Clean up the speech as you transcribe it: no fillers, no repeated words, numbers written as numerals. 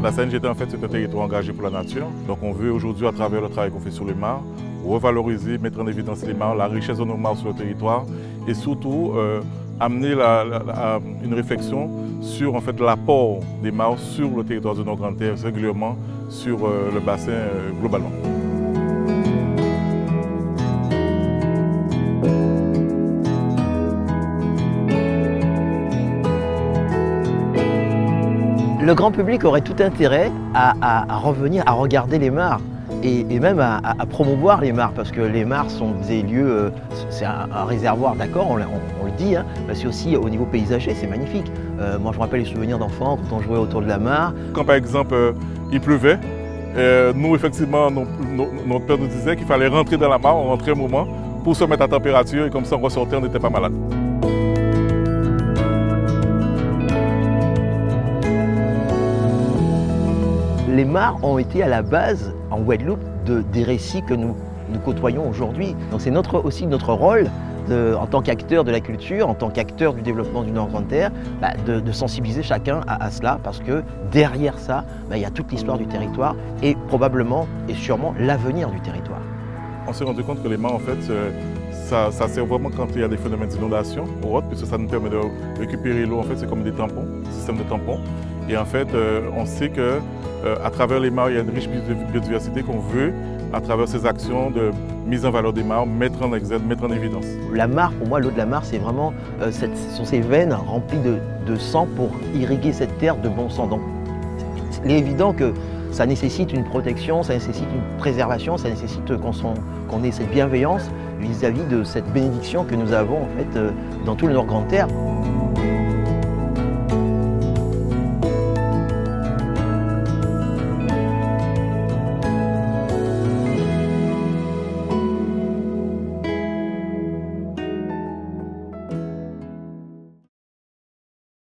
La CNGT, en fait, c'est un territoire engagé pour la nature. Donc on veut aujourd'hui, à travers le travail qu'on fait sur les mares, revaloriser, mettre en évidence les mares, la richesse de nos mares sur le territoire et surtout amener une réflexion sur en fait, l'apport des mares sur le territoire de nos grandes terres, régulièrement sur le bassin globalement. Le grand public aurait tout intérêt à revenir, à regarder les mares et même à promouvoir les mares parce que les mares sont des lieux, c'est un réservoir, d'accord, on le dit, hein, mais c'est aussi au niveau paysager, c'est magnifique. Moi je me rappelle les souvenirs d'enfants quand on jouait autour de la mare. Quand par exemple il pleuvait, nous effectivement notre père nous disait qu'il fallait rentrer dans la mare, on rentrait un moment pour se mettre à température et comme ça on ressortait, on n'était pas malade. Les mares ont été à la base, en Guadeloupe, des récits que nous côtoyons aujourd'hui. Donc c'est aussi notre rôle, en tant qu'acteur de la culture, en tant qu'acteur du développement du Nord-Grande-Terre, de sensibiliser chacun à cela, parce que derrière ça, il y a toute l'histoire du territoire et probablement et sûrement l'avenir du territoire. On s'est rendu compte que les mares, en fait, ça sert vraiment quand il y a des phénomènes d'inondation ou autre, puisque ça nous permet de récupérer l'eau, en fait, c'est comme des tampons, un système de tampons. Et en fait, on sait que à travers les mares, il y a une riche biodiversité qu'on veut, à travers ces actions de mise en valeur des mares, mettre en exergue, mettre en évidence. La mare, pour moi, l'eau de la mare, c'est vraiment sont ces veines remplies de sang pour irriguer cette terre de bon sang. Donc, il est évident que ça nécessite une protection, ça nécessite une préservation, ça nécessite qu'on ait cette bienveillance vis-à-vis de cette bénédiction que nous avons en fait dans tout le Nord-Grande-Terre.